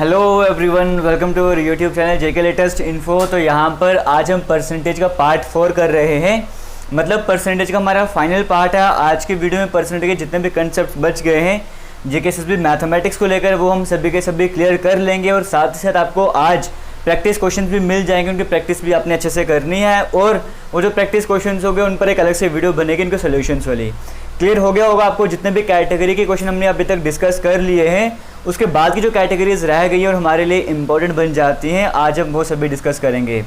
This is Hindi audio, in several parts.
Hello everyone, welcome to YouTube channel JK latest info. तो यहाँ पर आज हम परसेंटेज का पार्ट 4 कर रहे हैं। मतलब परसेंटेज का हमारा फाइनल पार्ट है। आज की वीडियो में परसेंटेज के जितने भी कंसेप्ट बच गए हैं जेके एसएसबी मैथमेटिक्स को लेकर, वो हम सभी के सभी क्लियर कर लेंगे। और साथ ही साथ आपको आज प्रैक्टिस क्वेश्चन भी मिल जाएंगे, उनकी प्रैक्टिस भी आपने अच्छे से करनी है। और वो जो प्रैक्टिस क्वेश्चन हो गए उन पर एक अलग से वीडियो बनेगी उनके सोल्यूशंस वाली। क्लियर हो गया होगा आपको जितने भी कैटेगरी के क्वेश्चन हमने अभी तक डिस्कस कर लिए हैं, उसके बाद की जो कैटेगरीज रह गई है और हमारे लिए इंपॉर्टेंट बन जाती हैं, आज हम वो सभी डिस्कस करेंगे।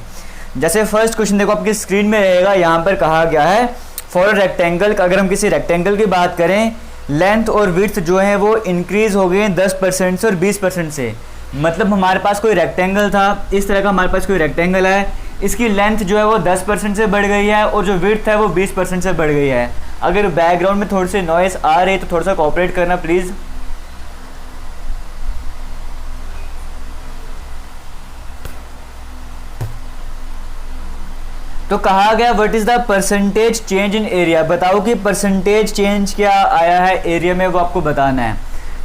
जैसे फर्स्ट क्वेश्चन देखो आपकी स्क्रीन में रहेगा, यहाँ पर कहा गया है फॉर रेक्टेंगल। अगर हम किसी रेक्टेंगल की बात करें, लेंथ और विड्थ जो है वो इंक्रीज हो गए हैं 10% से और 20% से। मतलब हमारे पास कोई रेक्टेंगल था, इस तरह का हमारे पास कोई रेक्टेंगल है, इसकी लेंथ जो है वो 10% से बढ़ गई है और जो विड्थ है वो 20% से बढ़ गई है। अगर बैकग्राउंड में थोड़ी सी नॉइस आ रही है तो थोड़ा सा कोऑपरेट करना प्लीज़। तो कहा गया what is the percentage change in area. बताओ कि परसेंटेज चेंज क्या आया है एरिया में, वो आपको बताना है।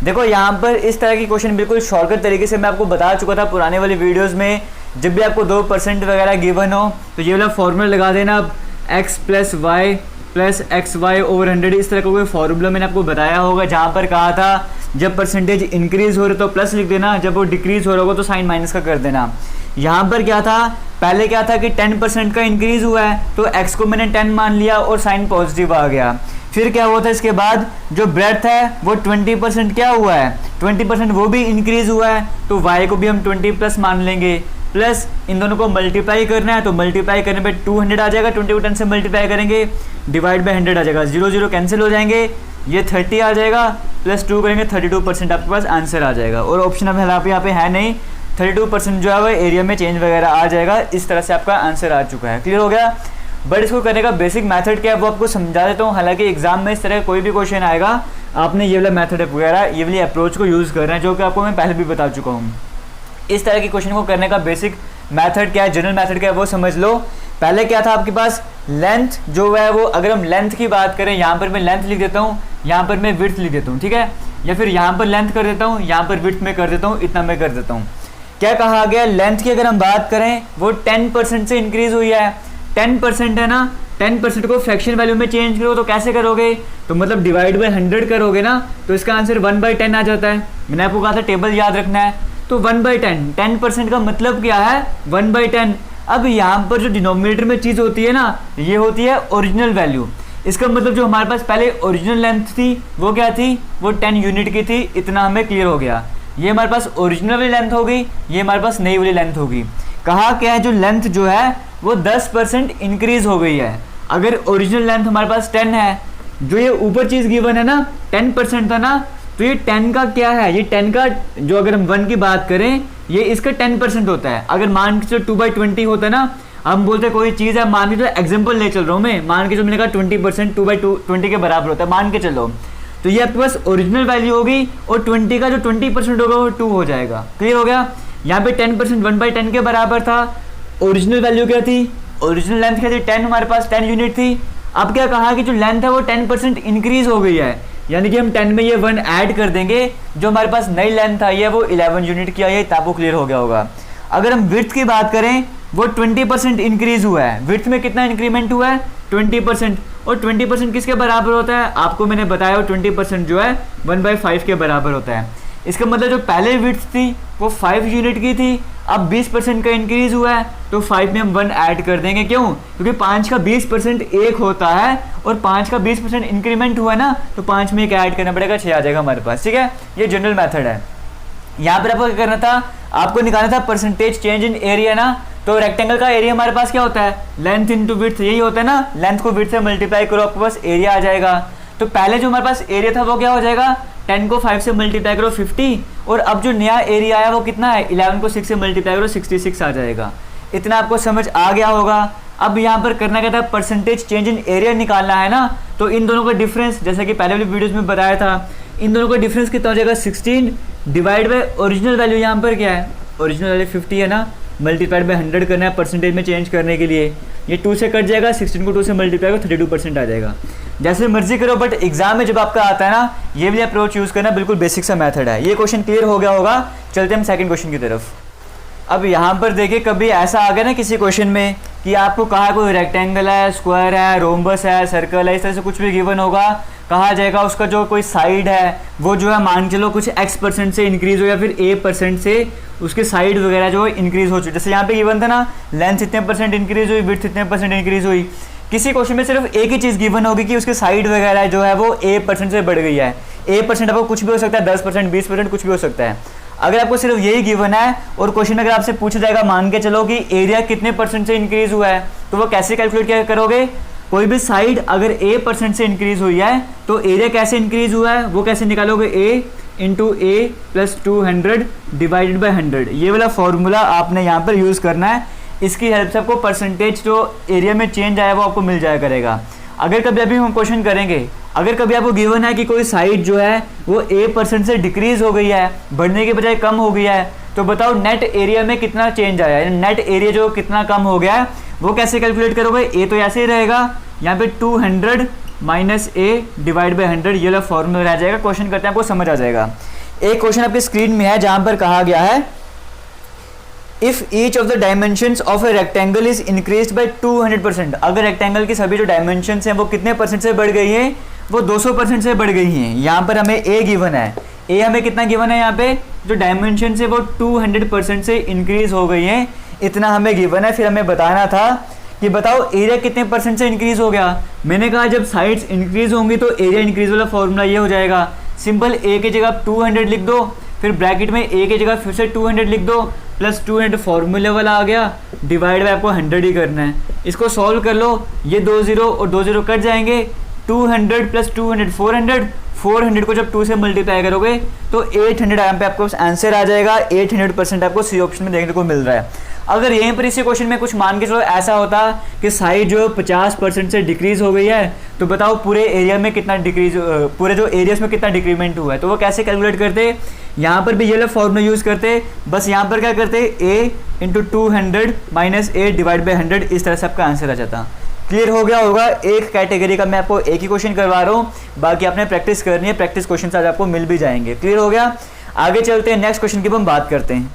देखो यहाँ पर इस तरह की क्वेश्चन बिल्कुल शॉर्टकट तरीके से मैं आपको बता चुका था पुराने वाली वीडियोस में। जब भी आपको 2% वगैरह गिवन हो तो ये वाला फॉर्मूला लगा देना, अब x plus y plus x y over 100, इस तरह का कोई फॉर्मूला मैंने आपको बताया होगा। जहाँ पर कहा था जब परसेंटेज इंक्रीज हो रहा तो प्लस लिख देना, जब वो डिक्रीज हो रहा होगा तो साइन माइनस का कर देना। यहाँ पर क्या था, पहले क्या था कि 10% का इंक्रीज हुआ है तो x को मैंने 10 मान लिया और साइन पॉजिटिव आ गया। फिर क्या हुआ था, इसके बाद जो ब्रेड्थ है वो 20% क्या हुआ है, 20% वो भी इंक्रीज हुआ है तो y को भी हम 20 प्लस मान लेंगे। प्लस इन दोनों को मल्टीप्लाई करना है तो मल्टीप्लाई करने पे 200 आ जाएगा, 20 को 10 से मल्टीप्लाई करेंगे, डिवाइड बाय 100 आ जाएगा, 0 0 कैंसिल हो जाएंगे, ये 30 आ जाएगा, प्लस 2 करेंगे 32% आपके पास आंसर आ जाएगा। और ऑप्शन अब यहाँ पे है नहीं, 32% जो है वो एरिया में चेंज वगैरह आ जाएगा। इस तरह से आपका आंसर आ चुका है। क्लियर हो गया। बट इसको करने का बेसिक मेथड क्या है वो आपको समझा देता हूँ। हालांकि एग्जाम में इस तरह कोई भी क्वेश्चन आएगा, आपने ये वाला मेथड वगैरह ये वाली अप्रोच को यूज़ करना है, जो कि आपको मैं पहले भी बता चुका हूँ। इस तरह के क्वेश्चन को करने का बेसिक मेथड क्या है, जनरल मेथड क्या है वो समझ लो। पहले क्या था आपके पास, लेंथ जो है वो, अगर हम लेंथ की बात करें, यहाँ पर मैं लेंथ लिख देता हूँ, यहाँ पर मैं विड्थ लिख देता हूँ, ठीक है। या फिर यहाँ पर लेंथ कर देता हूँ, यहाँ पर विड्थ में कर देता हूँ, इतना मैं कर देता हूँ। क्या कहा गया, लेंथ की अगर हम बात करें वो 10% से इंक्रीज हुई है। 10% है ना, 10% को फ्रैक्शन वैल्यू में चेंज करो तो कैसे करोगे, तो मतलब डिवाइड बाय 100 करोगे ना, तो इसका आंसर 1/10 आ जाता है। मैंने आपको कहा था टेबल याद रखना है। तो 1/10, 10% का मतलब क्या है 1/10। अब यहाँ पर जो डिनोमिनेटर में चीज़ होती है ना, ये होती है ओरिजिनल वैल्यू। इसका मतलब जो हमारे पास पहले ओरिजिनल लेंथ थी वो क्या थी, वो 10 यूनिट की थी। इतना हमें क्लियर हो गया। ये हमारे पास ओरिजिनल वाली लेंथ हो गई, ये हमारे पास नई वाली लेंथ होगी। कहा क्या है, जो लेंथ जो है वो 10% इंक्रीज हो गई है। अगर ओरिजिनल लेंथ हमारे पास 10 है, जो ये ऊपर चीज़ गिवन है ना 10% था ना, तो ये 10 का क्या है, ये 10 का जो, अगर हम 1 की बात करें, ये इसका 10% होता है। अगर मान के चलो 2/20 होता है ना, हम बोलते हैं कोई चीज़ है, मान के चलो एग्जाम्पल ले चल रहा हूँ मैं, मान के चलो मैंने कहा 20% 2/20 के बराबर होता है, मान के चलो, तो ये आपके पास ओरिजिनल वैल्यू होगी और 20 का जो 20% होगा वो 2 हो जाएगा। क्लियर हो गया। यहाँ पे 10% 1/10 के बराबर था। ओरिजिनल वैल्यू क्या थी, ओरिजिनल लेंथ क्या थी, 10, हमारे पास 10 यूनिट थी। अब क्या कहा कि जो लेंथ है वो 10% इंक्रीज हो गई है, यानी कि हम 10 में ये 1 ऐड कर देंगे, जो हमारे पास नई लेंथ आई है वो 11 यूनिट की आई है। तब वो क्लियर हो गया होगा। अगर हम विड्थ की बात करें, वो 20% इंक्रीज हुआ है। विड्थ में कितना इंक्रीमेंट हुआ है, 20%। और 20% किसके बराबर होता है, आपको मैंने बताया, 20% जो है 1/5 के बराबर होता है। इसका मतलब जो पहले विड्थ थी वो 5 यूनिट की थी, अब 20% का इंक्रीज हुआ है तो 5 में हम 1 ऐड कर देंगे। क्यों, क्योंकि 5 का 20% 1 होता है और 5 का 20% इंक्रीमेंट हुआ है ना, तो 5 में 1 ऐड करना पड़ेगा, 6 आ जाएगा हमारे पास। ठीक है, ये जनरल मेथड है। यहाँ पर आपको क्या करना था, आपको निकालना था परसेंटेज चेंज इन एरिया ना। तो रेक्टेंगल का एरिया हमारे पास क्या होता है, लेंथ इंटू विड्थ, यही होता है ना। लेंथ को विड्थ से मल्टीप्लाई करो, आपके पास एरिया आ जाएगा। तो पहले जो हमारे पास एरिया था वो क्या हो जाएगा, 10 को 5 से मल्टीप्लाई करो 50, और अब जो नया एरिया आया वो कितना है, 11 को 6 से मल्टीप्लाई करो 66 आ जाएगा। इतना आपको समझ आ गया होगा। अब यहाँ पर करना क्या था, परसेंटेज चेंज इन एरिया निकालना है ना। तो इन दोनों का डिफरेंस, जैसे कि पहले वाली वीडियोस में बताया था, इन दोनों का डिफरेंस कितना हो जाएगा, 16 डिवाइड बाय ओरिजिनल वैल्यू। यहाँ पर क्या है, ओरिजिनल वैल्यू 50 है ना, मल्टीप्लाइड बाय 100 करना है परसेंटेज में चेंज करने के लिए। ये 2 से कट जाएगा, 16 को 2 से मल्टीप्लाई करो 32% आ जाएगा। जैसे मर्जी करो, बट एग्जाम में जब आपका आता है ना, ये भी अप्रोच यूज़ करना बिल्कुल बेसिक सा मेथड है। ये क्वेश्चन क्लियर हो गया होगा चलते हम सेकंड क्वेश्चन की तरफ। अब यहाँ पर देखिए, कभी ऐसा आ गया ना किसी क्वेश्चन में कि आपको कहा कोई रेक्टेंगल है, स्क्वायर है, रोम्बस है, सर्कल है, इस तरह से कुछ भी गिवन होगा, कहा जाएगा उसका जो कोई साइड है वो जो है मान चलो कुछ x% से इंक्रीज हो या फिर a% से उसके साइड वगैरह जो है इंक्रीज हो चुकी। जैसे यहाँ पे गिवन था ना, लेंथ इतने % इंक्रीज हुई, विड्थ इतने % इंक्रीज हुई। किसी क्वेश्चन में सिर्फ एक ही चीज़ गिवन होगी कि उसके साइड वगैरह जो है वो a% से बढ़ गई है। a% आपको कुछ भी हो सकता है, 10%, 20%, कुछ भी हो सकता है। अगर आपको सिर्फ यही गिवन है और क्वेश्चन अगर आपसे पूछा जाएगा, मान के चलो कि एरिया कितने % से इंक्रीज हुआ है, तो वो कैसे कैलकुलेट क्या करोगे? कोई भी साइड अगर a% से इंक्रीज हुई है तो एरिया कैसे इंक्रीज हुआ है वो कैसे निकालोगे? a into A plus 200 divided by 100। ये वाला फॉर्मूला आपने यहाँ पर यूज़ करना है। इसकी हेल्प से आपको परसेंटेज जो एरिया में चेंज आया वो आपको मिल जाया करेगा। अगर कभी अभी हम क्वेश्चन करेंगे, अगर कभी आपको गिवन है कि कोई साइड जो है वो a% से डिक्रीज हो गई है, बढ़ने के बजाय कम हो गया है, तो बताओ नेट एरिया में कितना चेंज आया है, नेट एरिया जो कितना कम हो गया है वो कैसे कैलकुलेट करोगे? ए तो ऐसे ही रहेगा, यहाँ पे 200 माइनस ए डिवाइड बाई 100, ये वाला फॉर्मूला रह जाएगा। क्वेश्चन करते हैं, आपको समझ आ जाएगा। एक क्वेश्चन आपकी स्क्रीन में है जहाँ पर कहा गया है if each of the dimensions of a rectangle is increased by 200%, अगर रेक्टेंगल की सभी जो डायमेंशंस हैं वो कितने % से बढ़ गई हैं? वो 200% से बढ़ गई हैं। यहाँ पर हमें ए गिवन है, ए हमें कितना गिवन है? यहाँ पे जो डायमेंशन है वो 200% से इंक्रीज हो गई हैं, इतना हमें गिवन है। फिर हमें बताना था कि बताओ एरिया कितने % से इंक्रीज हो गया। मैंने कहा जब साइड्स इंक्रीज होंगी तो एरिया इंक्रीज वाला फॉर्मूला ये हो जाएगा, सिंपल ए की जगह आप 200 लिख दो, फिर ब्रैकेट में ए की जगह फिर से 200 लिख दो, प्लस 200 फॉर्मूले वाला आ गया, डिवाइड बाय आपको 100 ही करना है। इसको सॉल्व कर लो, ये 2 0 और 2 0 कट जाएंगे, 200 प्लस 200 400 को जब 2 से मल्टीप्लाई करोगे तो 800 यहाँ पे आपको आंसर आ जाएगा। 800% आपको सी ऑप्शन में देखने को मिल रहा है। अगर यहीं पर इसी क्वेश्चन में कुछ मान के चलो ऐसा होता कि साइड जो 50% से डिक्रीज हो गई है, तो बताओ पूरे एरिया में कितना डिक्रीज, पूरे जो एरियाज में कितना डिक्रीमेंट हुआ है, तो वो कैसे कैलकुलेट करते? यहाँ पर भी ये वाला फॉर्मूला यूज़ करते, बस यहाँ पर क्या करते? a into 200 minus A divide by 100, इस तरह से आपका आंसर आ जाता। क्लियर हो गया होगा। एक कैटेगरी का मैं आपको एक ही क्वेश्चन करवा रहा हूँ, बाकी आपने प्रैक्टिस करनी है, प्रैक्टिस क्वेश्चन आज आपको मिल भी जाएंगे। क्लियर हो गया। आगे चलते हैं, नेक्स्ट क्वेश्चन की हम बात करते हैं।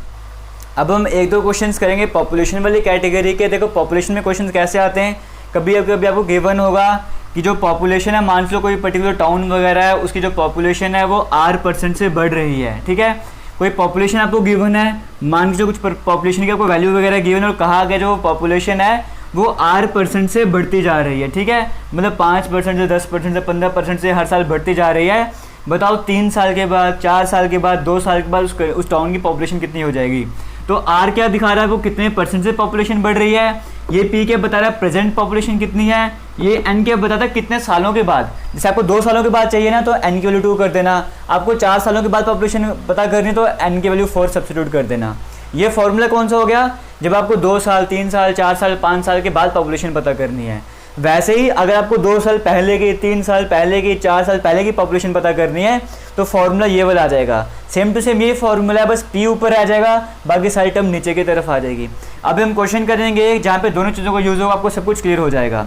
अब हम एक दो क्वेश्चंस करेंगे पॉपुलेशन वाली कैटेगरी के। देखो पॉपुलेशन में क्वेश्चंस कैसे आते हैं, कभी आपको गिवन होगा कि जो पॉपुलेशन है, मान लो कोई पर्टिकुलर टाउन वगैरह है, उसकी जो पॉपुलेशन है वो R% से बढ़ रही है, ठीक है। कोई पॉपुलेशन आपको गिवन है, मान लो कुछ पॉपुलेशन की आपको वैल्यू वगैरह गिवन है और कहा गया जो पॉपुलेशन है वो R% से बढ़ती जा रही है, ठीक है। मतलब 5% से 10% से 15% से हर साल बढ़ती जा रही है। बताओ 3 साल के बाद, 4 साल के बाद, 2 साल के बाद उस टाउन की पॉपुलेशन कितनी हो जाएगी। तो R क्या दिखा रहा है, वो कितने % से पॉपुलेशन बढ़ रही है। ये P क्या बता रहा है, प्रेजेंट पॉपुलेशन कितनी है। ये N क्या बताता है कितने सालों के बाद। जैसे आपको 2 सालों के बाद चाहिए ना, तो N की वैल्यू 2 कर देना। आपको 4 सालों के बाद पॉपुलेशन पता करनी है तो N की वैल्यू 4 सब्स्टिट्यूट कर देना। ये फॉर्मूला कौन सा हो गया, जब आपको 2 साल, 3 साल, 4 साल, 5 साल के बाद पॉपुलेशन पता करनी है। वैसे ही अगर आपको 2 साल पहले की, 3 साल पहले की, 4 साल पहले की पॉपुलेशन पता करनी है तो फॉर्मूला ये वाला आ जाएगा। सेम टू सेम ये फॉर्मूला है, बस P ऊपर आ जाएगा, बाकी सारी टर्म नीचे की तरफ आ जाएगी। अब हम क्वेश्चन करेंगे जहाँ पे दोनों चीज़ों का यूज़ होगा, आपको सब कुछ क्लियर हो जाएगा।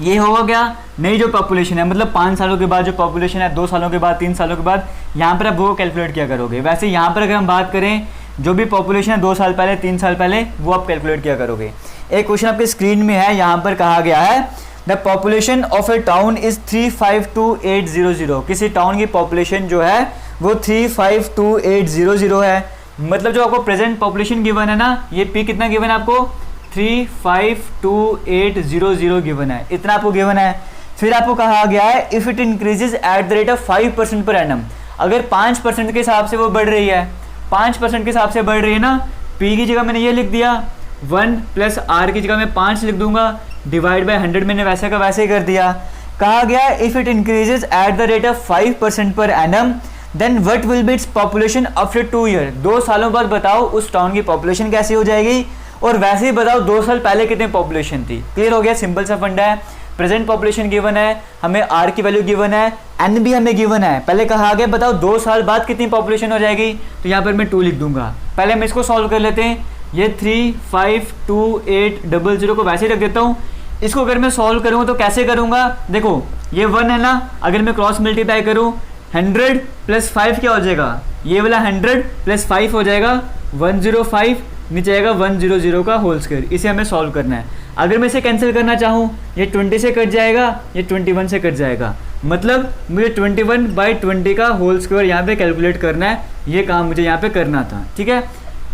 ये होगा क्या, नई जो पॉपुलेशन है, मतलब 5 सालों के बाद जो पॉपुलेशन है, 2 सालों के बाद, 3 सालों के बाद, यहाँ पर आप वो कैलकुलेट किया करोगे। वैसे यहाँ पर अगर हम बात करें, जो भी पॉपुलेशन है 2 साल पहले, 3 साल पहले, वो आप कैलकुलेट किया करोगे। एक क्वेश्चन आपके स्क्रीन में है, यहाँ पर कहा गया है the population of A town is 352800। किसी टाउन की पॉपुलेशन जो है वो 352800 है। मतलब जो आपको प्रेजेंट पॉपुलेशन गिवन है ना, ये P कितना गिवन है आपको, 352800 गिवन है, इतना आपको गिवन है। फिर आपको कहा गया है if it increases at the rate of 5% per annum. अगर 5% के हिसाब से वो बढ़ रही है, 5% के हिसाब से बढ़ रही है ना, P की जगह मैंने ये लिख दिया 1 प्लस R की जगह मैं 5 लिख दूंगा, डिवाइड बाय 100 मैंने वैसे का वैसे ही कर दिया। कहा गया if it increases at the rate of 5% per annum then what will be its population after 2 year. 2 सालों बाद बताओ उस टाउन की पॉपुलेशन कैसी हो जाएगी, और वैसे ही बताओ 2 साल पहले कितनी पॉपुलेशन थी। क्लियर हो गया, सिंपल सा फंडा है। प्रेजेंट पॉपुलेशन गिवन है, हमें R की वैल्यू गिवन है, N भी हमें गिवन है। पहले कहा गया बताओ 2 साल बाद कितनी पॉपुलेशन हो जाएगी, तो यहाँ पर मैं 2 लिख दूंगा। पहले हम इसको सॉल्व कर लेते हैं। ये 352800 को वैसे ही रख देता हूँ। इसको अगर मैं सॉल्व करूँगा तो कैसे करूँगा, देखो ये 1 है ना, अगर मैं क्रॉस मल्टीप्लाई करूँ 100 प्लस 5 क्या हो जाएगा, ये वाला 100 प्लस 5 हो जाएगा 105, नीचे आएगा 100 का होल स्क्वायर। इसे हमें सॉल्व करना है। अगर मैं इसे कैंसिल करना चाहूँ, ये 20 से कट जाएगा, ये 21 से कट जाएगा, मतलब मुझे 21/20 का होल स्क्वायर यहाँ पे कैलकुलेट करना है। ये काम मुझे यहाँ पे करना था, ठीक है।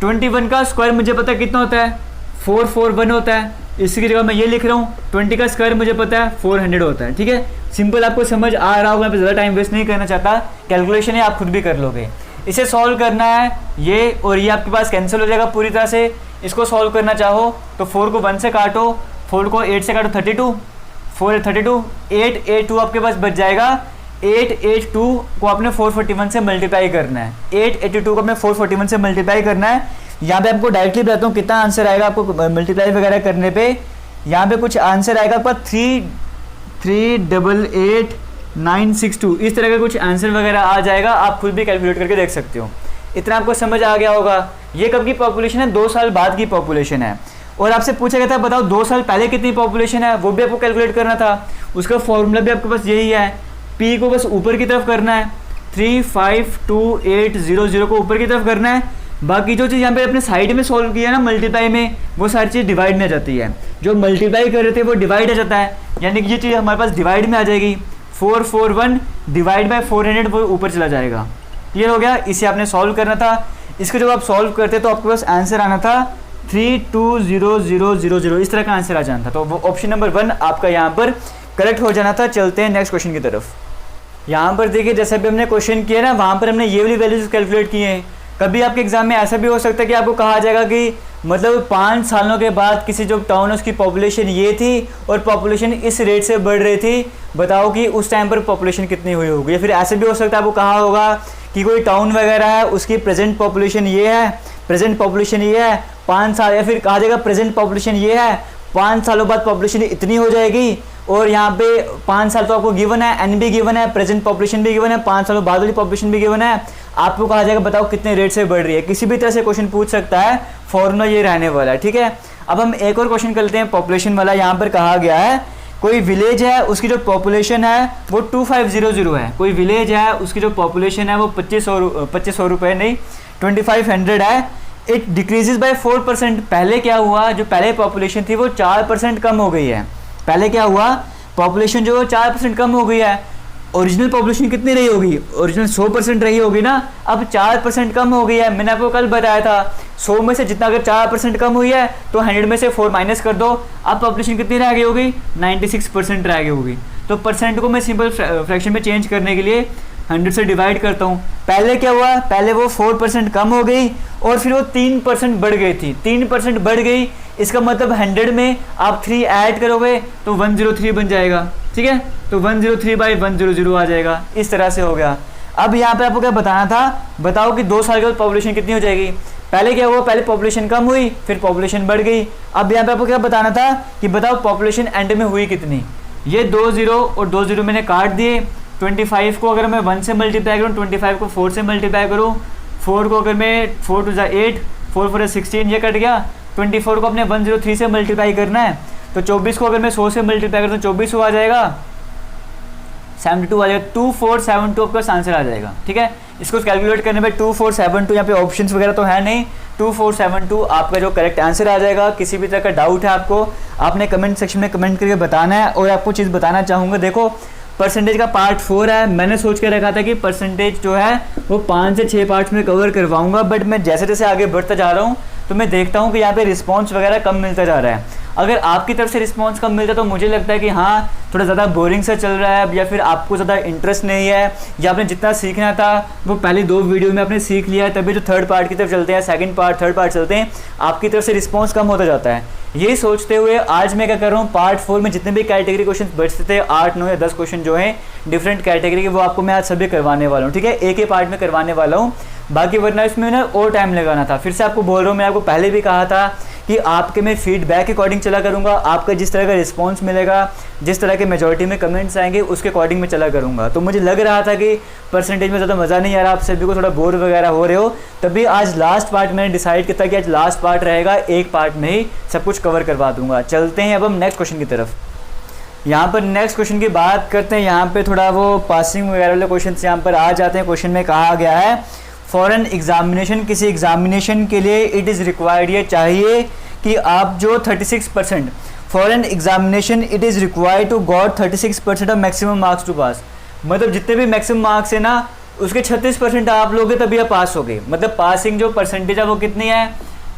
21 का स्क्वायर मुझे पता है कितना होता है, 441 होता है। इसकी जगह मैं ये लिख रहा हूँ, 20 का स्क्वायर मुझे पता है 400 होता है, ठीक है। सिंपल, आपको समझ आ रहा होगा, मैं ज़्यादा टाइम वेस्ट नहीं करना चाहता, कैलकुलेशन है आप खुद भी कर लोगे। इसे सॉल्व करना है, ये और ये आपके पास कैंसिल हो जाएगा पूरी तरह से। इसको सॉल्व करना चाहो तो 4 को 1 से काटो, 4 को 8 से काटो, 32, 4 32, 882 आपके पास बच जाएगा। 882 को आपने 441 से मल्टीप्लाई करना है, 882 को आपने 441 से मल्टीप्लाई करना है। यहाँ पे आपको डायरेक्टली बताता हूँ कितना आंसर आएगा आपको मल्टीप्लाई वगैरह करने पे। यहाँ पे कुछ आंसर आएगा आपका 3,388,962, इस तरह का कुछ आंसर वगैरह आ जाएगा। आप खुद भी कैलकुलेट करके देख सकते हो। इतना आपको समझ आ गया होगा। ये कब की पॉपुलेशन है, 2 साल बाद की पॉपुलेशन है। और आपसे पूछा गया था बताओ 2 साल पहले कितनी पॉपुलेशन है, वो भी आपको कैलकुलेट करना था। उसका फॉर्मूला भी आपके पास यही है, पी को बस ऊपर की तरफ करना है, 352,800 को ऊपर की तरफ करना है। बाकी जो चीज़ यहाँ पे अपने साइड में सॉल्व किया है ना मल्टीप्लाई में, वो सारी चीज़ डिवाइड में आ जाती है। जो मल्टीप्लाई कर रहे थे वो डिवाइड आ जाता है, यानी कि ये चीज़ हमारे पास डिवाइड में आ जाएगी। 441 डिवाइड बाय 400 वो ऊपर चला जाएगा। क्लियर हो गया। इसे आपने सॉल्व करना था। इसको जब आप सॉल्व करते तो आपके पास आंसर आना था 320000, इस तरह का आंसर आ जाना था। तो वो ऑप्शन नंबर 1 आपका यहाँ पर करेक्ट हो जाना था। चलते हैं नेक्स्ट क्वेश्चन की तरफ। यहाँ पर देखिए, जैसे भी हमने क्वेश्चन किया ना, वहाँ पर हमने ये वाली वैल्यूज कैलकुलेट किए हैं। कभी आपके एग्जाम में ऐसा भी हो सकता है कि आपको कहा जाएगा कि मतलब 5 सालों के बाद किसी जो टाउन है उसकी पॉपुलेशन ये थी और पॉपुलेशन इस रेट से बढ़ रही थी, बताओ कि उस टाइम पर पॉपुलेशन कितनी हुई होगी। या फिर ऐसे भी हो सकता है आपको कहा होगा कि कोई टाउन वगैरह है, उसकी प्रेजेंट पॉपुलेशन ये है, प्रेजेंट पॉपुलेशन ये है 5 साल, या फिर कहा जाएगा प्रेजेंट पॉपुलेशन ये है, 5 सालों बाद पॉपुलेशन इतनी हो जाएगी। और यहाँ पे 5 साल तो आपको गिवन है, एन भी गिवन है, प्रेजेंट पॉपुलेशन भी गिवन है, 5 सालों बाद वाली पॉपुलेशन भी गिवन है। आपको कहा जाएगा बताओ कितने रेट से बढ़ रही है। किसी भी तरह से क्वेश्चन पूछ सकता है, फॉर्मूला ये रहने वाला है, ठीक है। अब हम एक और क्वेश्चन करते हैं पॉपुलेशन वाला। यहाँ पर कहा गया है कोई विलेज है, उसकी जो पॉपुलेशन है वो 2500 है। कोई विलेज है, उसकी जो पॉपुलेशन है वो 2500 रुपये नहीं 2500 है। It decreases bye 4%। पहले क्या हुआ, जो पहले पॉपुलेशन थी वो 4% कम हो गई है। पहले क्या हुआ, पॉपुलेशन जो 4% कम हो गई है। ओरिजिनल पॉपुलेशन कितनी रही होगी, ओरिजिनल 100% रही होगी ना, अब 4% कम हो गई है। मैंने आपको कल बताया था 100 में से जितना अगर 4% कम हुई है तो 100 में से 4 माइनस कर दो, अब पॉपुलेशन कितनी रह गई होगी, 96% रह गई होगी। तो परसेंट को मैं सिंपल फ्रैक्शन में चेंज करने के लिए 100 से डिवाइड करता हूँ। पहले क्या हुआ, पहले वो 4% कम हो गई और फिर वो 3% बढ़ गई थी। 3% बढ़ गई, इसका मतलब 100 में आप 3 ऐड करोगे तो 103 बन जाएगा, ठीक है। तो 103/100 आ जाएगा। इस तरह से हो गया। अब यहाँ पे आपको क्या बताना था, बताओ कि 2 साल के बाद पॉपुलेशन कितनी हो जाएगी। पहले क्या हुआ, पहले पॉपुलेशन कम हुई, फिर पॉपुलेशन बढ़ गई। अब यहाँ पे आपको क्या बताना था कि बताओ पॉपुलेशन एंड में हुई कितनी। ये 2 0 और 2 0 मैंने काट दिए। 25 को अगर मैं 1 से मल्टीप्लाई करूँ, 25 को 4 से मल्टीप्लाई करूँ, 4 को अगर मैं 4 2 8, 4 4 16, ये कट गया। 24 को अपने 103 से मल्टीप्लाई करना है, तो 24 को अगर मैं 100 से मल्टीप्लाई करूँ तो 24 आ जाएगा, 72 आ जाएगा। 2472 आपका आंसर आ जाएगा, ठीक है। इसको कैलकुलेट करने में 2472, यहाँ पे ऑप्शंस वगैरह तो है नहीं, 2472 आपका जो करेक्ट आंसर आ जाएगा। किसी भी तरह का डाउट है आपको, आपने कमेंट सेक्शन में कमेंट करके बताना है। और आपको चीज़ बताना चाहूँगा, देखो परसेंटेज का पार्ट 4 है। मैंने सोच के रखा था कि परसेंटेज जो है वो 5 से 6 पार्ट्स में कवर करवाऊंगा, बट मैं जैसे जैसे आगे बढ़ता जा रहा हूँ तो मैं देखता हूँ कि यहाँ पे रिस्पांस वगैरह कम मिलता जा रहा है। अगर आपकी तरफ से रिस्पांस कम मिलता है तो मुझे लगता है कि हाँ थोड़ा ज़्यादा बोरिंग सा चल रहा है, या फिर आपको ज़्यादा इंटरेस्ट नहीं है, या आपने जितना सीखना था वो पहले 2 वीडियो में आपने सीख लिया है, तभी जो थर्ड पार्ट की तरफ चलते हैं, सेकंड पार्ट थर्ड पार्ट चलते हैं, आपकी तरफ से रिस्पांस कम होता जाता है। यही सोचते हुए आज मैं क्या कर रहा हूँ, पार्ट 4 में जितने भी कैटेगरी क्वेश्चन बचते थे 8 9 या 10 क्वेश्चन जो हैं डिफरेंट कैटेगरी के, वो आपको मैं आज सभी करवाने वाला हूँ, ठीक है। एक ही पार्ट में करवाने वाला हूँ, बाकी वरना इसमें ना और टाइम लगाना था। फिर से आपको बोल रहा हूँ, मैं आपको पहले भी कहा था कि आपके मैं फीडबैक के अकॉर्डिंग चला करूँगा, आपका जिस तरह का रिस्पांस मिलेगा, जिस तरह के मेजॉरिटी में कमेंट्स आएंगे उसके अकॉर्डिंग में चला करूँगा। तो मुझे लग रहा था कि परसेंटेज में ज़्यादा मज़ा नहीं आ रहा, आप सभी को थोड़ा बोर वगैरह हो रहे हो, तभी आज लास्ट पार्ट मैंने डिसाइड किया कि आज लास्ट पार्ट रहेगा, एक पार्ट में ही सब कुछ कवर करवा दूंगा। चलते हैं अब हम नेक्स्ट क्वेश्चन की तरफ। यहाँ पर नेक्स्ट क्वेश्चन की बात करते हैं। यहाँ पे थोड़ा वो पासिंग वगैरह वाले क्वेश्चन यहाँ पर आ जाते हैं। क्वेश्चन में कहा गया है फॉर एन एग्जामिनेशन, किसी एग्जामिनेशन के लिए इट इज़ रिक्वायर्ड, ये चाहिए कि आप जो 36% for an examination it is required to got 36% of maximum marks to pass. मतलब जितने भी मैक्सिमम मार्क्स है ना उसके 36% आप लोगे तभी आप पास होगे। मतलब पासिंग जो परसेंटेज है वो कितनी है,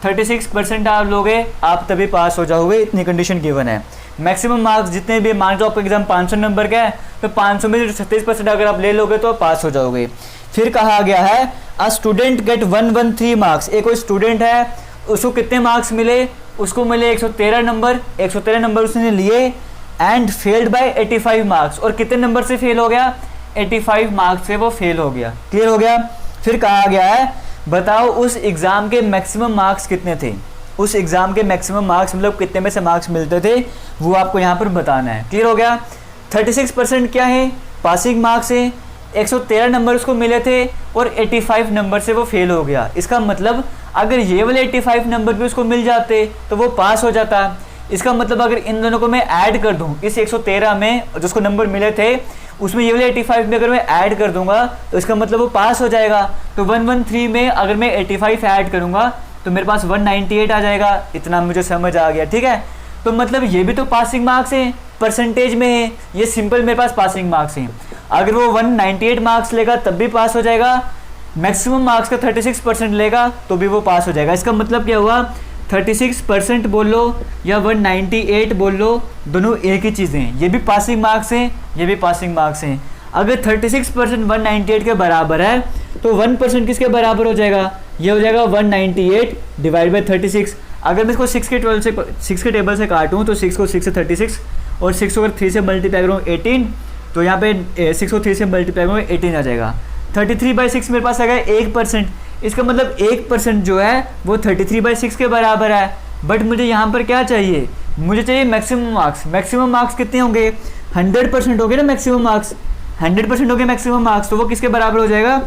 36% आप लोगे आप तभी पास हो जाओगे, इतनी कंडीशन गिवन है। मैक्सिमम मार्क्स जितने भी, मान लो आपका एग्जाम 500 नंबर का है तो 500 में से 36% अगर आप ले लोगे तो पास हो जाओगे। फिर कहा गया है अ स्टूडेंट गेट 113 मार्क्स, एक कोई स्टूडेंट है उसको कितने मार्क्स मिले, उसको मिले 113 नंबर, 113 नंबर उसने लिए एंड फेल्ड बाय 85 मार्क्स, और कितने नंबर से फेल हो गया, 85 मार्क्स से वो फेल हो गया। क्लियर हो गया। फिर कहा गया है बताओ उस एग्ज़ाम के मैक्सिमम मार्क्स कितने थे, उस एग्ज़ाम के मैक्सिमम मार्क्स मतलब कितने में से मार्क्स मिलते थे वो आपको यहाँ पर बताना है। क्लियर हो गया। 36% क्या है, पासिंग मार्क्स है, 113 नंबर उसको मिले थे और 85 नंबर से वो फेल हो गया। इसका मतलब अगर ये वाले 85 नंबर भी उसको मिल जाते तो वो पास हो जाता। इसका मतलब अगर इन दोनों को मैं ऐड कर दूं, इस 113 में जिसको नंबर मिले थे उसमें ये वाले 85 में अगर मैं ऐड कर दूंगा तो इसका मतलब वो पास हो जाएगा। तो 113 में अगर मैं 85 ऐड करूंगा तो मेरे पास 198 आ जाएगा। इतना मुझे समझ आ गया, ठीक है। तो मतलब ये भी तो पासिंग मार्क्स है, परसेंटेज में है, ये सिंपल मेरे पास पासिंग मार्क्स हैं। अगर वो 198 मार्क्स लेगा तब भी पास हो जाएगा, मैक्सिमम मार्क्स का 36% लेगा तो भी वो पास हो जाएगा। इसका मतलब क्या हुआ, 36% बोल लो या 198 बोल लो, दोनों एक ही चीज़ें हैं। ये भी पासिंग मार्क्स हैं, ये भी पासिंग मार्क्स हैं। अगर 36% 198 के बराबर है तो 1% किसके बराबर हो जाएगा, ये हो जाएगा 198 डिवाइड बाई 36। अगर मैं इसको 6 के टेबल से काटूँ तो 6 को 6 से 36 और 6 को अगर 3 से मल्टीप्लाई करूँ 18, तो यहाँ पे 6 को 3 से मल्टीप्लाई करूँ 18 आ जाएगा। 33/6 मेरे पास आ गया 1%। इसका मतलब 1% जो है वो 33/6 के बराबर है। बट मुझे यहाँ पर क्या चाहिए, मुझे चाहिए मैक्सिमम मार्क्स। मैक्सिमम मार्क्स कितने होंगे, 100% हो गए ना मैक्सिमम मार्क्स, 100% हो गए मैक्सिमम मार्क्स, तो वो किसके बराबर हो जाएगा,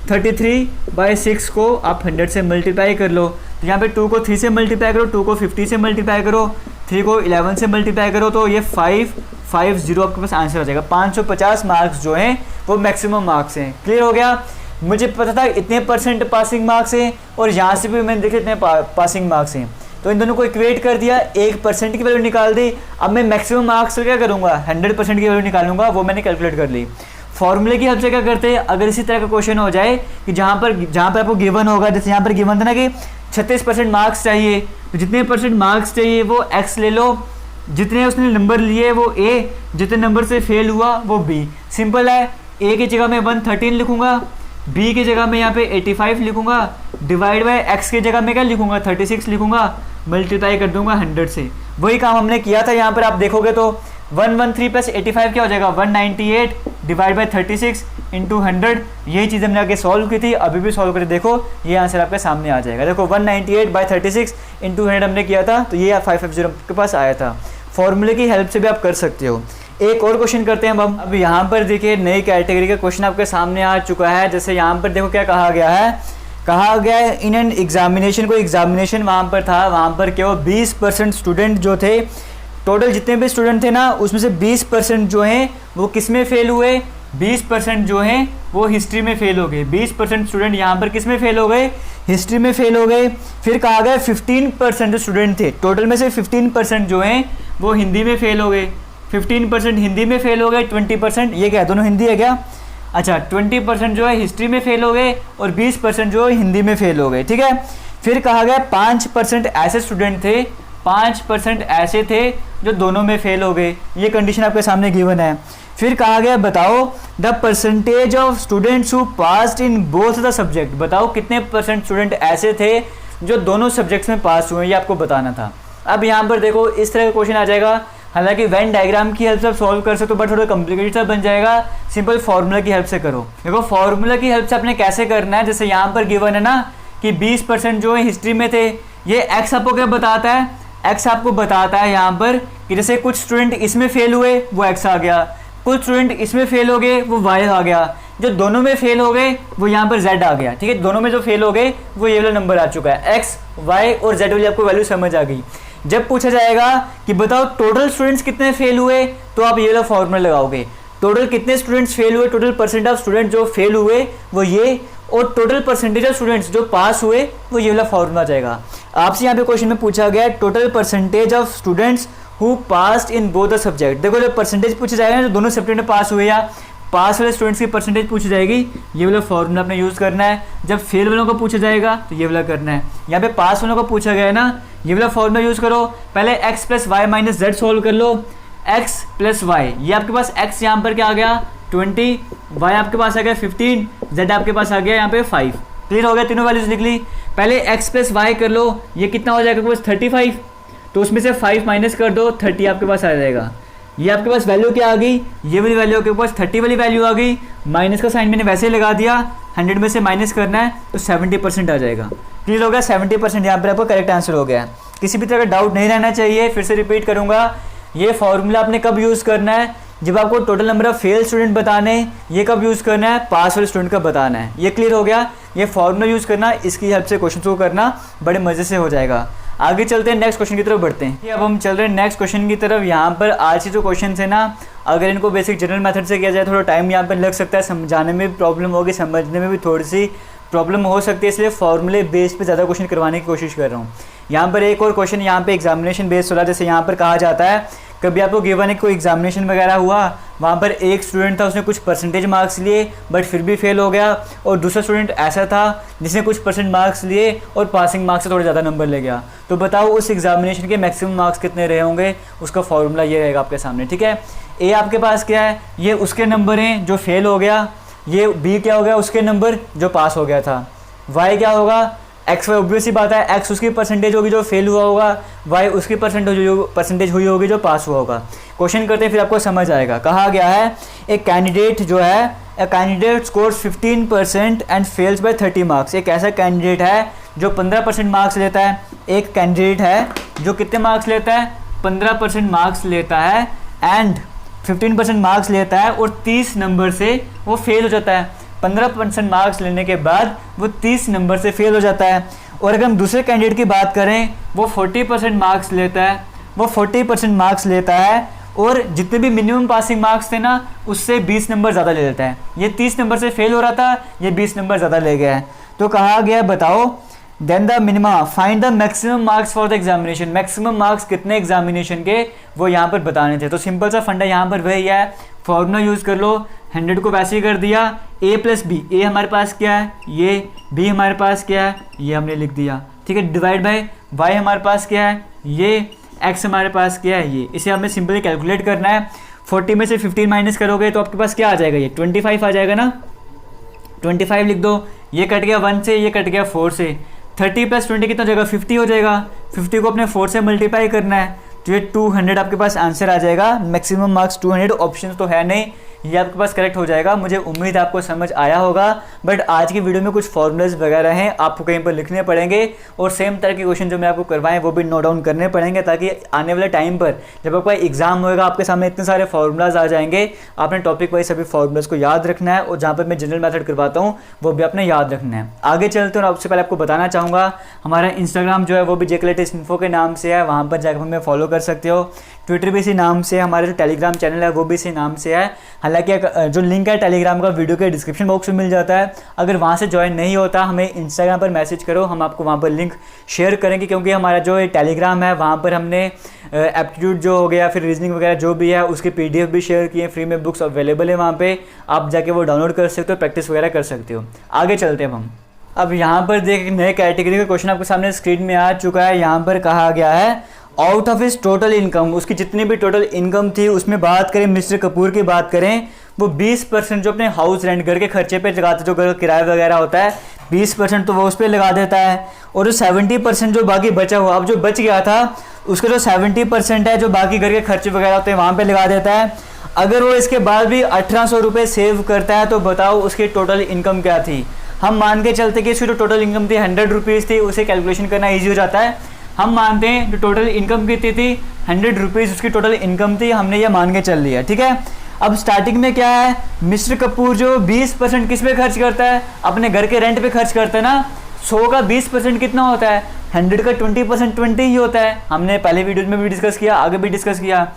33/6 को आप 100 से मल्टीप्लाई कर लो। तो यहाँ पे 2 को 3 से मल्टीप्लाई करो, 2 को 50 से मल्टीप्लाई करो, 3 को 11 से मल्टीप्लाई करो, तो ये 550 आपके पास आंसर हो जाएगा। 550 मार्क्स जो हैं वो मैक्सिमम मार्क्स हैं। क्लियर हो गया। मुझे पता था इतने परसेंट पासिंग मार्क्स हैं और यहाँ से भी मैंने देखे इतने पासिंग मार्क्स हैं, तो इन दोनों को इक्वेट कर दिया, 1% की वैल्यू निकाल दी। अब मैं मैक्सिमम मार्क्स क्या करूँगा, 100% की वैल्यू निकालूंगा, वो मैंने कैलकुलेट कर ली। फॉर्मूले की हेल्प से क्या करते हैं, अगर इसी तरह का क्वेश्चन हो जाए कि जहाँ पर आपको गिवन होगा, जैसे यहाँ पर गिवन था ना कि 36% मार्क्स चाहिए, तो जितने परसेंट मार्क्स चाहिए वो x ले लो, जितने उसने नंबर लिए वो a, जितने नंबर से फेल हुआ वो b। सिंपल है। a की जगह में 113 लिखूंगा, b की जगह में यहाँ पे 85 लिखूंगा, डिवाइड बाय x की जगह में क्या लिखूंगा, 36 लिखूंगा, मल्टीप्लाई कर दूंगा 100 से। वही काम हमने किया था। यहाँ पर आप देखोगे तो 113 प्लस 85 क्या हो जाएगा, 198 डिवाइड बाई 36 इंटू 100। यही चीज़ हमने आगे सॉल्व की थी, अभी भी सॉल्व करके देखो, ये आंसर आपके सामने आ जाएगा। देखो 198 बाई 36 इंटू 100 हमने किया था, तो ये 550 के पास आया था। फॉर्मूले की हेल्प से भी आप कर सकते हो। एक और क्वेश्चन करते हैं हम। अब यहाँ पर देखिए नई कैटेगरी का क्वेश्चन आपके सामने आ चुका है। जैसे यहाँ पर देखो क्या कहा गया है, कहा गया है इन एन एग्जामिनेशन, कोई एग्जामिनेशन वहाँ पर था, वहाँ पर क्या हो 20% स्टूडेंट जो थे, टोटल जितने भी स्टूडेंट थे ना उसमें से 20% जो हैं वो किस में फेल हुए, 20% जो हैं वो हिस्ट्री में फेल हो गए। 20% स्टूडेंट यहाँ पर किस में फेल हो गए, हिस्ट्री में फेल हो गए। फिर कहा गया 15% जो स्टूडेंट थे, टोटल में से 15% जो हैं वो हिंदी में फेल हो गए। 15% हिंदी में फेल हो गए, 20% ये क्या दोनों हिंदी है क्या, अच्छा 20% जो है हिस्ट्री में फेल हो गए और 20% जो है हिंदी में फेल हो गए, ठीक है। फिर कहा गया 5% ऐसे स्टूडेंट थे, 5% ऐसे थे जो दोनों में फेल हो गए। ये कंडीशन आपके सामने गिवन है। फिर कहा गया बताओ the percentage of students who passed in both the subject, बताओ कितने परसेंट स्टूडेंट ऐसे थे जो दोनों सब्जेक्ट्स में पास हुए, ये आपको बताना था। अब यहाँ पर देखो इस तरह का क्वेश्चन आ जाएगा। हालांकि वेन डायग्राम की हेल्प से आप सॉल्व कर सकते हो, बट थोड़ा कॉम्प्लिकेटेड सा बन जाएगा। सिंपल फार्मूला की हेल्प से करो। देखो फार्मूला की हेल्प से आपने कैसे करना है, जैसे यहाँ पर गिवन है ना कि 20% जो है हिस्ट्री में थे, ये एक्स आपको क्या बताता है, एक्स आपको बताता है यहाँ पर कि जैसे कुछ स्टूडेंट इसमें फेल हुए वो एक्स आ गया, कुछ स्टूडेंट इसमें फेल हो गए वो वाई आ गया, जो दोनों में फेल हो गए वो यहाँ पर जेड आ गया, ठीक है। दोनों में जो फेल हो गए वो ये वाला नंबर आ चुका है, एक्स वाई और जेड वाली आपको वैल्यू समझ आ गई। जब पूछा जाएगा कि बताओ टोटल स्टूडेंट्स कितने फेल हुए, तो आप ये वाला फॉर्मूला लगाओगे, टोटल कितने स्टूडेंट्स फेल हुए, टोटल परसेंट ऑफ स्टूडेंट जो फेल हुए वो ये, और टोटल परसेंटेज ऑफ स्टूडेंट्स जो पास हुए वो ये वाला फॉर्मूला आ जाएगा। आपसे यहाँ पे क्वेश्चन में पूछा गया total percentage of students who passed in both the subject. देखो जब परसेंटेज पूछा जाएगा ना, जो दोनों सब्जेक्ट में पास हुए या पास वाले स्टूडेंट्स की परसेंटेज पूछी जाएगी, ये वाला फॉर्मूला आपने यूज़ करना है। जब फेल वालों को पूछा जाएगा तो ये वाला करना है। यहाँ पे पास वालों को पूछा गया है ना, ये वाला फॉर्मूला यूज़ करो। पहले x plus y minus z solve कर लो। x प्लस वाई, ये आपके पास x यहाँ पर क्या आ गया 20, y आपके पास आ गया 15, z आपके पास आ गया यहाँ पे 5। क्लियर हो गया, तीनों वैल्यूज लिख ली। पहले x प्लस वाई कर लो, ये कितना हो जाएगा आपके पास 35, तो उसमें से 5 माइनस कर दो, 30 आपके पास आ जाएगा। ये आपके पास वैल्यू क्या आ गई, ये वाली वैल्यू आपके पास 30 वाली वैल्यू आ गई। माइनस का साइन मैंने वैसे ही लगा दिया, 100 में से माइनस करना है तो 70% आ जाएगा। क्लियर हो गया, 70% यहाँ पर आपका करेक्ट आंसर हो गया। किसी भी तरह का डाउट नहीं रहना चाहिए। फिर से रिपीट करूँगा, ये फॉर्मूला आपने कब यूज़ करना है, जब आपको total number of fail student बताने। ये कब यूज़ करना है, पास वाले स्टूडेंट का बताना है। ये क्लियर हो गया, ये फॉर्मूला यूज़ करना, इसकी हेल्प से क्वेश्चन को करना बड़े मज़े से हो जाएगा। आगे चलते हैं, नेक्स्ट क्वेश्चन की तरफ बढ़ते हैं। अब हम चल रहे हैं नेक्स्ट क्वेश्चन की तरफ। यहाँ पर आज के जो क्वेश्चन है ना, अगर इनको बेसिक जनरल मेथड से किया जाए थोड़ा टाइम यहाँ पर लग सकता है, समझाने में भी प्रॉब्लम होगी, समझने में भी थोड़ी सी प्रॉब्लम हो सकती है, इसलिए फॉर्मूले बेस पे ज़्यादा क्वेश्चन करवाने की कोशिश कर रहा हूँ। यहाँ पर एक और क्वेश्चन यहाँ पे एग्जामिनेशन बेस्ड वाला, जैसे यहाँ पर कहा जाता है कभी आपको गिवन है कोई एग्जामिनेशन वगैरह हुआ, वहाँ पर एक स्टूडेंट था उसने कुछ परसेंटेज मार्क्स लिए बट फिर भी फेल हो गया, और दूसरा स्टूडेंट ऐसा था जिसने कुछ परसेंट मार्क्स लिए और पासिंग मार्क्स से थोड़े ज़्यादा नंबर ले गया। तो बताओ उस एग्जामिनेशन के मैक्सिमम मार्क्स कितने रहे होंगे, उसका फॉर्मूला ये रहेगा आपके सामने। ठीक है, ए आपके पास क्या है, ये उसके नंबर हैं जो फेल हो गया, ये बी क्या हो गया उसके नंबर जो पास हो गया था, वाई क्या होगा एक्स, वाई ऑब्वियस ही बात है, एक्स उसकी परसेंटेज होगी जो फेल हुआ होगा, वाई उसकी परसेंटेज हुई होगी जो पास हुआ होगा। क्वेश्चन करते फिर आपको समझ आएगा। कहा गया है एक कैंडिडेट जो है, a candidate scores 15% and fails by 30 marks. एक ऐसा कैंडिडेट है जो 15% मार्क्स लेता है। एक कैंडिडेट है जो कितने मार्क्स लेता है, 15% मार्क्स लेता है एंड 15% मार्क्स लेता है और 30 नंबर से वो फेल हो जाता है। 15% मार्क्स लेने के बाद वो 30 नंबर से फेल हो जाता है। और अगर हम दूसरे कैंडिडेट की बात करें, वो 40% मार्क्स लेता है, वो 40% मार्क्स लेता है और जितने भी मिनिमम पासिंग मार्क्स थे ना उससे 20 नंबर ज़्यादा ले लेता है। ये 30 नंबर से फेल हो रहा था, ये 20 नंबर ज़्यादा ले गया है। तो कहा गया बताओ then the minima find the maximum marks for the examination. Maximum marks कितने एग्जामिनेशन के वो यहाँ पर बताने थे। तो सिंपल सा फंडा यहाँ पर वही है, फॉर्मूला यूज़ कर लो। 100 को वैसे ही कर दिया, a प्लस बी, ए हमारे पास क्या है ये, b हमारे पास क्या है ये हमने लिख दिया। ठीक है, डिवाइड बाय y हमारे पास क्या है ये, x हमारे पास क्या है ये। इसे हमें सिंपली कैलकुलेट करना है। 40 में से 15 माइनस करोगे तो आपके पास क्या आ जाएगा, ये 25 आ जाएगा ना। 25 लिख दो, ये कट गया 1 से, ये कट गया 4 से। 30 प्लस 20 कितना हो जाएगा, 50 हो जाएगा। 50 को अपने 4 से मल्टीप्लाई करना है तो ये 200 आपके पास आंसर आ जाएगा। मैक्सिमम मार्क्स 200, ऑप्शन तो है नहीं, ये आपके पास करेक्ट हो जाएगा। मुझे उम्मीद है आपको समझ आया होगा। बट आज की वीडियो में कुछ फॉर्मूलाज वगैरह हैं, आपको कहीं पर लिखने पड़ेंगे और सेम तरह के क्वेश्चन जो मैं आपको करवाएं वो भी नोट डाउन करने पड़ेंगे, ताकि आने वाले टाइम पर जब आपका एग्जाम होएगा आपके सामने इतने सारे फॉर्मूलाज आ जाएंगे, आपने टॉपिक वाइज सभी फॉर्मूलाज को याद रखना है और जहाँ पर मैं जनरल मेथड करवाता हूँ वो भी आपने याद रखना है। आगे चलते हैं और आपसे पहले आपको बताना चाहूँगा हमारा इंस्टाग्राम जो है वो भी जेके लेटेस्ट इन्फो के नाम से है, वहाँ पर जाकर हमें फॉलो कर सकते हो। ट्विटर भी इसी नाम से है, हमारा जो टेलीग्राम चैनल है वो भी इसी नाम से है। हालांकि जो लिंक है टेलीग्राम का वीडियो के डिस्क्रिप्शन बॉक्स में मिल जाता है। अगर वहाँ से ज्वाइन नहीं होता हमें इंस्टाग्राम पर मैसेज करो, हम आपको वहाँ पर लिंक शेयर करेंगे, क्योंकि हमारा जो टेलीग्राम है वहाँ पर हमने एप्टीट्यूड जो हो गया फिर रीजनिंग वगैरह जो भी है उसके PDF भी शेयर किए, फ्री में बुक्स अवेलेबल है वहाँ पे, आप जाके वो डाउनलोड कर सकते हो, प्रैक्टिस वगैरह कर सकते हो। आगे चलते हैं हम। अब यहाँ पर देख नए कैटेगरी का क्वेश्चन आपके सामने स्क्रीन में आ चुका है। यहाँ पर कहा गया है out of his total income, उसकी जितनी भी टोटल इनकम थी उसमें बात करें, मिस्टर कपूर की बात करें, वो 20% जो अपने हाउस रेंट घर के खर्चे पे लगाते, जो घर का किराया वगैरह होता है 20% तो वो उस पर लगा देता है, और जो 70% जो बाकी बचा हुआ, अब जो बच गया था उसका जो 70% है जो बाकी घर के खर्चे वगैरह होते हैं वहाँ पे लगा देता है। अगर वो इसके बाद भी 1800 रुपये सेव करता है तो बताओ उसकी टोटल इनकम क्या थी। हम मान के चलते कि इसकी जो टोटल इनकम थी 100 रुपीज़ थी, उसे कैलकुलेशन करना ईजी हो जाता है। हम मानते हैं जो टोटल इनकम कितनी थी 100 रुपीज़ उसकी टोटल इनकम थी, हमने ये मान के चल लिया। ठीक है, अब स्टार्टिंग में क्या है, मिस्टर कपूर जो 20% किस पे खर्च करता है, अपने घर के रेंट पे खर्च करता है ना। 100 का 20% कितना होता है 100 का 20% 20 ही होता है, हमने पहले वीडियो में भी डिस्कस किया, आगे भी डिस्कस किया।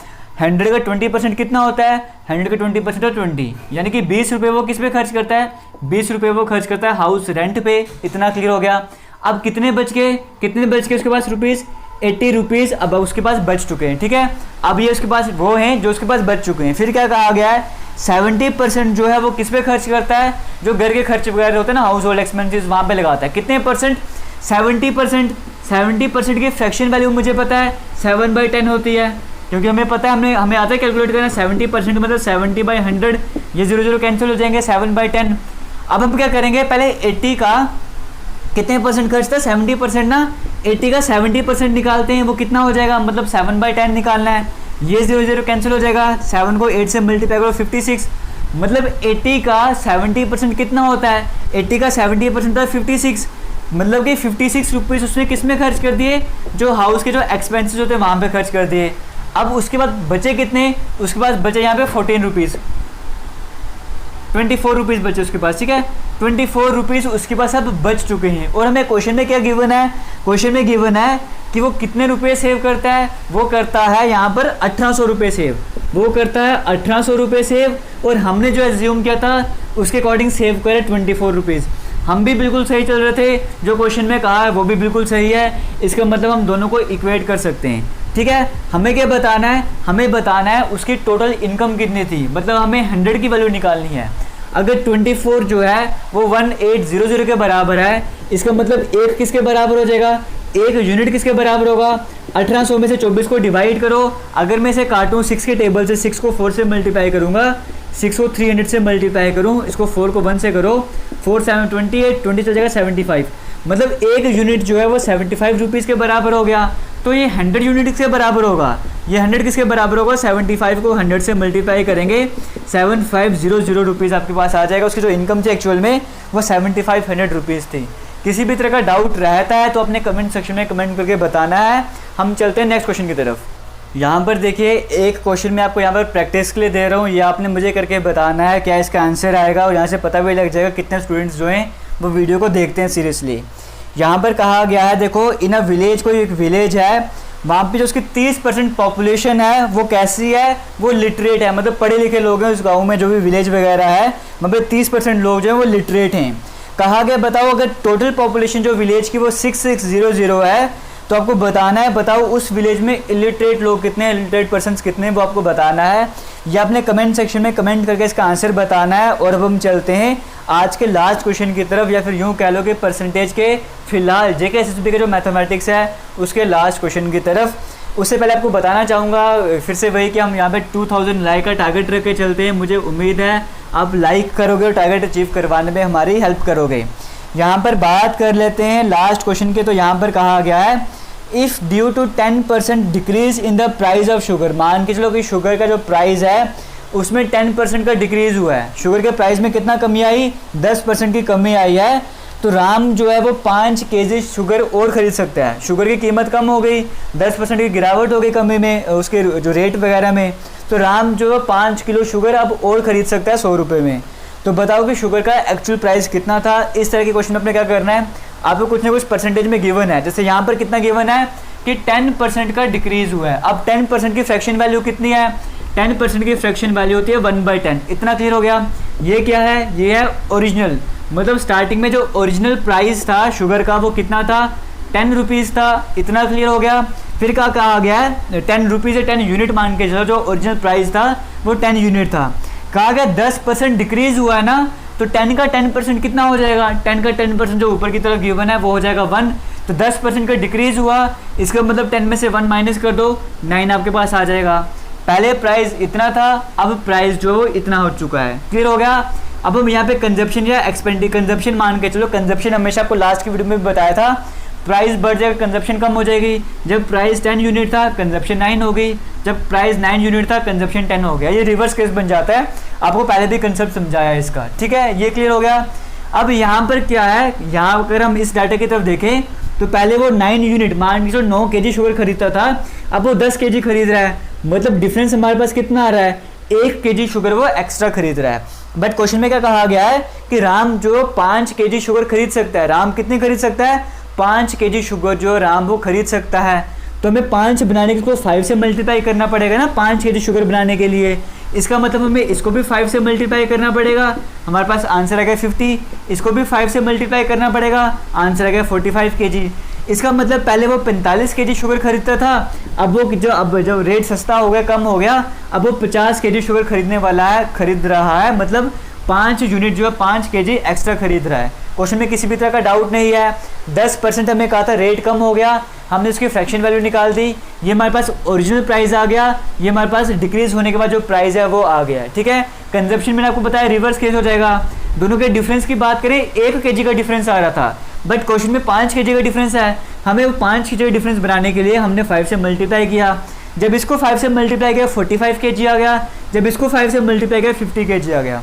100 का 20% कितना होता है, 100 का 20% है 20, यानी कि 20 रुपये वो किस पे खर्च करता है, 20 रुपये वो खर्च करता है हाउस रेंट पे। इतना क्लियर हो गया। अब कितने बच के उसके पास रुपीज़ 80 रुपीज़ अब उसके पास बच चुके हैं, ठीक है। अब ये उसके पास वो हैं जो उसके पास बच चुके हैं। फिर क्या कहा गया है, 70% जो है वो किस पे खर्च करता है, जो घर के खर्च वगैरह होते हैं ना, हाउस होल्ड एक्सपेंसेस, वहाँ पे लगाता है। कितने परसेंट, 70%। 70% की फ्रैक्शन वैल्यू मुझे पता है 7/10 होती है, क्योंकि हमें पता है, हमें आता है कैलकुलेट करना। 70% मतलब 70/100, ये 0 कैंसिल हो जाएंगे, 7/10। अब हम क्या करेंगे, पहले 80 का कितने परसेंट खर्च था, 70% ना, 80 का 70% निकालते हैं, वो कितना हो जाएगा, मतलब 7/10 निकालना है। ये 0 कैंसिल हो जाएगा, 7 को 8 से मल्टीप्लाई करो 56, मतलब 80 का 70% कितना होता है, 80 का 70% था 56, मतलब कि 56 रुपीज़ उसने किस में खर्च कर दिए, जो हाउस के जो एक्सपेंसेस होते हैं वहाँ पे खर्च कर दिए। अब उसके बाद बचे कितने, उसके पास बचे यहाँ पे 14 रुपीज़, 24 रुपीज़ बचे उसके पास, ठीक है। 24 रुपीज़ उसके पास अब बच चुके हैं। और हमें क्वेश्चन में क्या गिवन है, क्वेश्चन में गिवन है कि वो कितने रुपए सेव करता है, वो करता है यहाँ पर 1800 रुपये सेव, वो करता है 1800 रुपये सेव। और हमने जो एज्यूम किया था उसके अकॉर्डिंग सेव करे 24 रुपीज़। हम भी बिल्कुल सही चल रहे थे, जो क्वेश्चन में कहा है वो भी बिल्कुल सही है। इसका मतलब हम दोनों को इक्वेट कर सकते हैं, ठीक है। हमें क्या बताना है, हमें बताना है उसकी टोटल इनकम कितनी थी, मतलब हमें 100 की वैल्यू निकालनी है। अगर 24 जो है वो 1800 के बराबर है, इसका मतलब एक किसके बराबर हो जाएगा, एक यूनिट किसके बराबर होगा, 1800 में से 24 को डिवाइड करो। अगर मैं इसे काटूँ 6 के टेबल से, 6 को 4 से मल्टीप्लाई करूँगा, 6 को 300 से मल्टीप्लाई करूँ, इसको 4 को 1 से करो, 4 7 28, 20 चल जाएगा 75, मतलब एक यूनिट जो है वो 75 रुपीज़ के बराबर हो गया। तो ये 100 यूनिट किसके बराबर होगा, ये 100 किसके बराबर होगा, 75 को 100 से मल्टीप्लाई करेंगे, 7500 रुपीज़ आपके पास आ जाएगा। उसकी जो इनकम थी एक्चुअल में वो 7500 रुपीज़ थी। किसी भी तरह का डाउट रहता है तो अपने कमेंट सेक्शन में कमेंट करके बताना है। हम चलते हैं नेक्स्ट क्वेश्चन की तरफ। यहाँ पर देखिए एक क्वेश्चन मैं आपको यहाँ पर प्रैक्टिस के लिए दे रहा हूँ, ये आपने मुझे करके बताना है क्या इसका आंसर आएगा, और यहाँ से पता भी लग जाएगा कितने स्टूडेंट्स जो हैं वो वीडियो को देखते हैं सीरियसली। यहाँ पर कहा गया है, देखो इन अ विलेज, कोई एक विलेज है, वहाँ पे जो उसकी 30% पॉपुलेशन है वो कैसी है, वो लिटरेट है, मतलब पढ़े लिखे लोग हैं उस गांव में, जो भी विलेज वगैरह है वहाँ पे 30% लोग जो हैं वो लिटरेट हैं। कहा गया बताओ अगर टोटल पॉपुलेशन जो विलेज की वो 6600 है, तो आपको बताना है, बताओ उस विलेज में इलिटरेट लोग कितने हैं, इलिटरेट पर्सन्स कितने हैं, वो आपको बताना है। या अपने कमेंट सेक्शन में कमेंट करके इसका आंसर बताना है। और अब हम चलते हैं आज के लास्ट क्वेश्चन की तरफ, या फिर यूँ कह लो कि परसेंटेज के फिलहाल जेके एसएसबी के जो मैथमेटिक्स है उसके लास्ट क्वेश्चन की तरफ। उससे पहले आपको बताना चाहूँगा फिर से वही कि हम यहाँ पे 2000 लाइक का टारगेट रख के चलते हैं। मुझे उम्मीद है आप लाइक करोगे और टारगेट अचीव करवाने में हमारी हेल्प करोगे। यहाँ पर बात कर लेते हैं लास्ट क्वेश्चन के। तो यहाँ पर कहा गया है if due to 10% decrease in the price of sugar, मान के चलो कि शुगर का जो प्राइस है उसमें 10% का डिक्रीज़ हुआ है, शुगर के प्राइस में कितना कमी आई, 10% की कमी आई है, तो राम जो है वो 5 kg शुगर और ख़रीद सकता है। शुगर की कीमत कम हो गई, 10% की गिरावट हो गई कमी में उसके जो रेट वगैरह में, तो राम जो है 5 किलो शुगर अब और ख़रीद सकता है 100 रुपये में। तो बताओ कि शुगर का एक्चुअल प्राइस कितना था। इस तरह के क्वेश्चन में अपने क्या करना है, आपको कुछ ना कुछ परसेंटेज में गिवन है। जैसे यहाँ पर कितना गिवन है कि 10% का डिक्रीज़ हुआ है। अब 10% की फ्रैक्शन वैल्यू कितनी है, 10% की फ्रैक्शन वैल्यू होती है 1/10। इतना क्लियर हो गया। ये क्या है, ये है ओरिजिनल, मतलब स्टार्टिंग में जो ओरिजिनल प्राइस था शुगर का वो कितना था, 10 रुपीज़ था। इतना क्लियर हो गया। फिर क्या कहा गया है, 10 रुपीज़ या 10 यूनिट मान के चलो, जो ओरिजिनल प्राइस था वो 10 यूनिट था। कहा गया 10% डिक्रीज़ हुआ है ना, तो 10 का 10% कितना हो जाएगा, 10 का 10% जो ऊपर की तरफ गिवन है वो हो जाएगा 1। तो 10% का डिक्रीज़ हुआ, इसका मतलब 10 में से 1 माइनस कर दो, 9 आपके पास आ जाएगा। पहले प्राइस इतना था, अब प्राइस जो इतना हो चुका है। क्लियर हो गया। अब हम यहाँ पे कंजप्शन या कंजप्शन मान के चलो, कंजप्शन हमेशा आपको लास्ट की वीडियो में भी बताया था, प्राइस बढ़ जाएगा कंजप्शन कम हो जाएगी। जब प्राइस 10 यूनिट था कंजप्शन 9 हो गई, जब प्राइस 9 यूनिट था कंजप्शन 10 हो गया। ये रिवर्स केस बन जाता है, आपको पहले भी कंसेप्ट समझाया है इसका, ठीक है, ये क्लियर हो गया। अब यहाँ पर क्या है, यहाँ अगर हम इस डाटा की तरफ देखें तो पहले वो 9 यूनिट मान लीजिए 9 kg शुगर खरीदता था, अब वो 10 kg खरीद रहा है, मतलब डिफरेंस हमारे पास कितना आ रहा है, 1 kg शुगर वो एक्स्ट्रा खरीद रहा है। बट क्वेश्चन में क्या कहा गया है कि राम जो 5 kg शुगर खरीद सकता है, राम कितनी खरीद सकता है, 5 kg शुगर जो राम वो खरीद सकता है, तो हमें 5 बनाने के लिए 5 से मल्टीप्लाई करना पड़ेगा ना 5 kg शुगर बनाने के लिए। इसका मतलब हमें इसको भी 5 से मल्टीप्लाई करना पड़ेगा, हमारे पास आंसर आ गया 50। इसको भी 5 से मल्टीप्लाई करना पड़ेगा, आंसर आ गया 45 kg। इसका मतलब पहले वो 45 kg शुगर खरीदता था, अब जब रेट सस्ता हो गया, कम हो गया, अब वो 50 kg शुगर खरीद रहा है, मतलब 5 यूनिट जो है 5 kg एक्स्ट्रा खरीद रहा है। क्वेश्चन में किसी भी तरह का डाउट नहीं है। 10% हमें कहा था रेट कम हो गया, हमने उसकी फ्रैक्शन वैल्यू निकाल दी, ये हमारे पास ओरिजिनल प्राइस आ गया, ये हमारे पास डिक्रीज होने के बाद जो प्राइस है वो आ गया। ठीक है, कंजप्शन मैंने आपको बताया रिवर्स केस हो जाएगा। दोनों के डिफरेंस की बात करें 1 kg का डिफरेंस आ रहा था, बट क्वेश्चन में 5 kg का डिफरेंस है। हमें वो 5 kg का डिफरेंस बनाने के लिए हमने 5 से मल्टीप्लाई किया, जब इसको 5 से मल्टीप्लाई किया 45 kg आ गया, जब इसको 5 से मल्टीप्लाई किया 50 kg आ गया।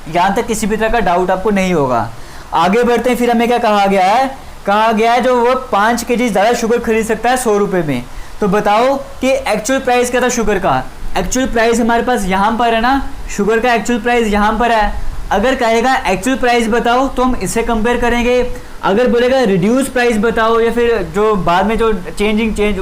यहाँ तक किसी भी तरह का डाउट आपको नहीं होगा। आगे बढ़ते हैं, फिर हमें क्या कहा गया है जो वो 5 kg ज़्यादा शुगर खरीद सकता है 100 रुपये में। तो बताओ कि एक्चुअल प्राइस क्या था शुगर का। एक्चुअल प्राइस हमारे पास यहाँ पर है ना, शुगर का एक्चुअल प्राइस यहाँ पर है। अगर कहेगा एक्चुअल प्राइस बताओ तो हम इससे कंपेयर करेंगे, अगर बोलेगा रिड्यूस प्राइस बताओ या फिर जो बाद में जो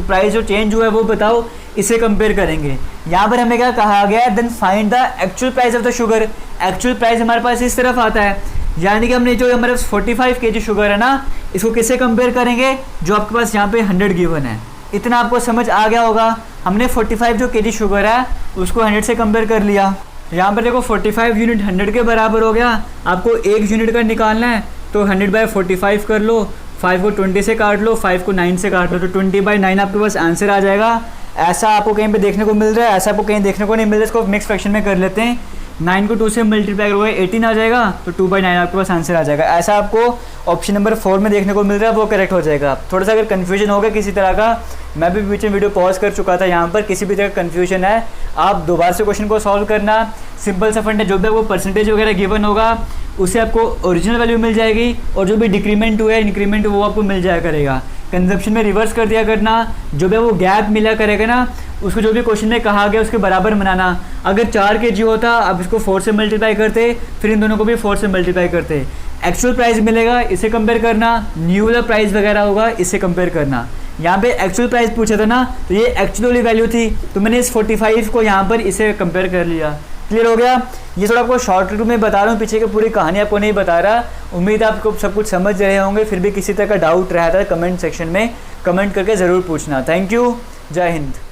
प्राइस जो चेंज हुआ है वो बताओ, इसे कंपेयर करेंगे। यहाँ पर हमें क्या कहा गया है, then find the actual price of the sugar. Actual price हमारे पास इस तरफ आता है, यानी कि हमने जो हमारे पास 45 kg शुगर है ना, इसको किससे कंपेयर करेंगे, जो आपके पास यहाँ पे 100 गिवन है। इतना आपको समझ आ गया होगा। हमने 45 जो kg शुगर है उसको 100 से कंपेयर कर लिया। यहाँ पर देखो 45 यूनिट 100 के बराबर हो गया, आपको 1 यूनिट का निकालना है तो 100/45 कर लो, 5 को 20 से काट लो, 5 को 9 से काट लो, तो 20/9 आपके पास आंसर आ जाएगा। ऐसा आपको कहीं पे देखने को मिल रहा है, ऐसा आपको कहीं देखने को नहीं मिल रहा है। इसको मिक्स फ्रैक्शन में कर लेते हैं, 9 को 2 से मल्टीप्लाई करोगे 18 आ जाएगा, तो 2/9 आपके पास आंसर आ जाएगा। ऐसा आपको ऑप्शन नंबर 4 में देखने को मिल रहा है, वो करेक्ट हो जाएगा। थोड़ा सा अगर कन्फ्यूजन होगा किसी तरह का, मैं भी बीच में वीडियो पॉज कर चुका था, यहाँ पर किसी भी तरह का कन्फ्यूजन है आप दोबारा से क्वेश्चन को सॉल्व करना। सिंपल सा फंड है, जो भी आपको परसेंटेज वगैरह गिवन होगा उससे आपको ओरिजिनल वैल्यू मिल जाएगी, और जो भी डिक्रीमेंट हुआ है इंक्रीमेंट वो आपको मिल जाया करेगा। कंजप्शन में रिवर्स कर दिया करना, जो भी वो गैप मिला करेगा ना उसको जो भी क्वेश्चन में कहा गया उसके बराबर बनाना। अगर 4 kg होता आप इसको 4 से मल्टीप्लाई करते, फिर इन दोनों को भी 4 से मल्टीप्लाई करते। एक्चुअल प्राइस मिलेगा इसे कंपेयर करना, न्यू वाला प्राइस वगैरह होगा इससे कंपेयर करना। यहाँ पे एक्चुअल प्राइस पूछा था ना, तो ये एक्चुअल वाली वैल्यू थी, तो मैंने इस 45 को यहाँ पर इसे कंपेयर कर लिया। क्लियर हो गया। ये थोड़ा आपको शॉर्ट में बता रहा हूँ, पीछे की पूरी कहानी आपको नहीं बता रहा। उम्मीद है आपको सब कुछ समझ रहे होंगे। फिर भी किसी तरह का डाउट रहा था कमेंट सेक्शन में कमेंट करके ज़रूर पूछना। थैंक यू, जय हिंद।